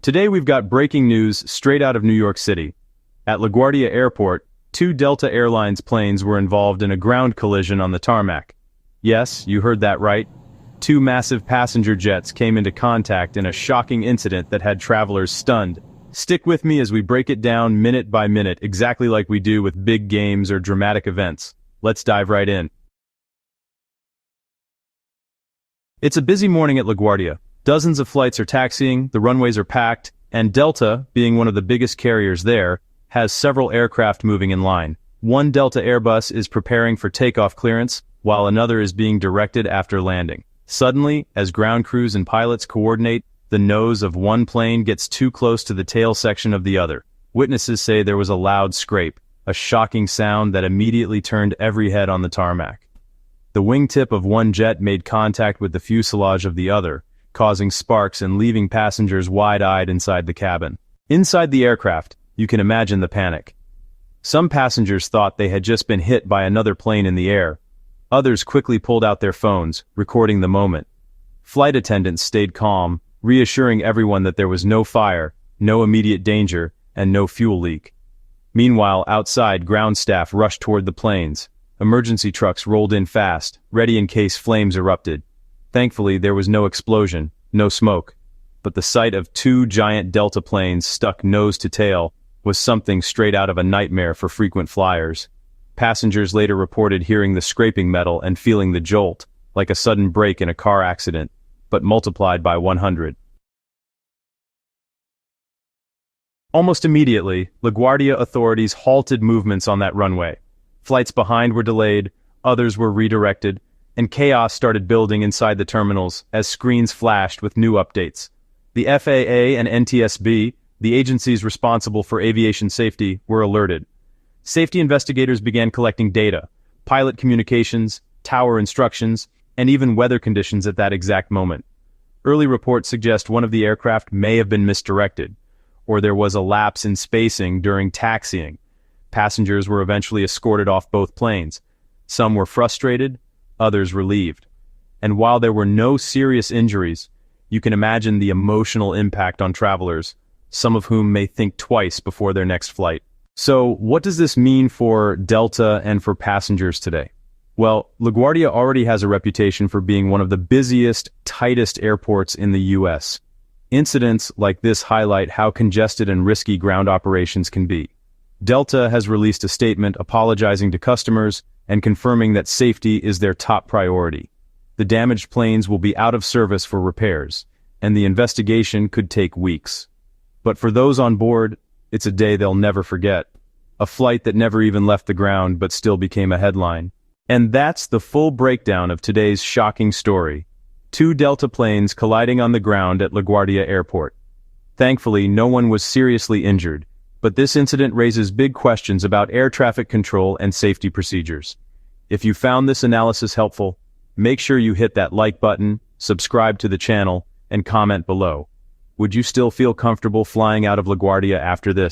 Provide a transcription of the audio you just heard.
Today we've got breaking news straight out of New York City. At LaGuardia Airport, two Delta Airlines planes were involved in a ground collision on the tarmac. Yes, you heard that right. Two massive passenger jets came into contact in a shocking incident that had travelers stunned. Stick with me as we break it down minute by minute, exactly like we do with big games or dramatic events. Let's dive right in. It's a busy morning at LaGuardia. Dozens of flights are taxiing, the runways are packed, and Delta, being one of the biggest carriers there, has several aircraft moving in line. One Delta Airbus is preparing for takeoff clearance, while another is being directed after landing. Suddenly, as ground crews and pilots coordinate, the nose of one plane gets too close to the tail section of the other. Witnesses say there was a loud scrape, a shocking sound that immediately turned every head on the tarmac. The wingtip of one jet made contact with the fuselage of the other, causing sparks and leaving passengers wide-eyed inside the cabin. Inside the aircraft, you can imagine the panic. Some passengers thought they had just been hit by another plane in the air. Others quickly pulled out their phones, recording the moment. Flight attendants stayed calm, reassuring everyone that there was no fire, no immediate danger, and no fuel leak. Meanwhile, outside, ground staff rushed toward the planes. Emergency trucks rolled in fast, ready in case flames erupted. Thankfully, there was no explosion, no smoke. But the sight of two giant Delta planes stuck nose to tail was something straight out of a nightmare for frequent flyers. Passengers later reported hearing the scraping metal and feeling the jolt, like a sudden break in a car accident, but multiplied by 100. Almost immediately, LaGuardia authorities halted movements on that runway. Flights behind were delayed, others were redirected, and chaos started building inside the terminals as screens flashed with new updates. The FAA and NTSB, the agencies responsible for aviation safety, were alerted. Safety investigators began collecting data, pilot communications, tower instructions, and even weather conditions at that exact moment. Early reports suggest one of the aircraft may have been misdirected, or there was a lapse in spacing during taxiing. Passengers were eventually escorted off both planes. Some were frustrated, others relieved. And while there were no serious injuries, you can imagine the emotional impact on travelers, some of whom may think twice before their next flight. So, what does this mean for Delta and for passengers today? Well, LaGuardia already has a reputation for being one of the busiest, tightest airports in the US. Incidents like this highlight how congested and risky ground operations can be. Delta has released a statement apologizing to customers and confirming that safety is their top priority. The damaged planes will be out of service for repairs, and the investigation could take weeks. But for those on board, it's a day they'll never forget. A flight that never even left the ground but still became a headline. And that's the full breakdown of today's shocking story. Two Delta planes colliding on the ground at LaGuardia Airport. Thankfully, no one was seriously injured, but this incident raises big questions about air traffic control and safety procedures. If you found this analysis helpful, make sure you hit that like button, subscribe to the channel, and comment below. Would you still feel comfortable flying out of LaGuardia after this?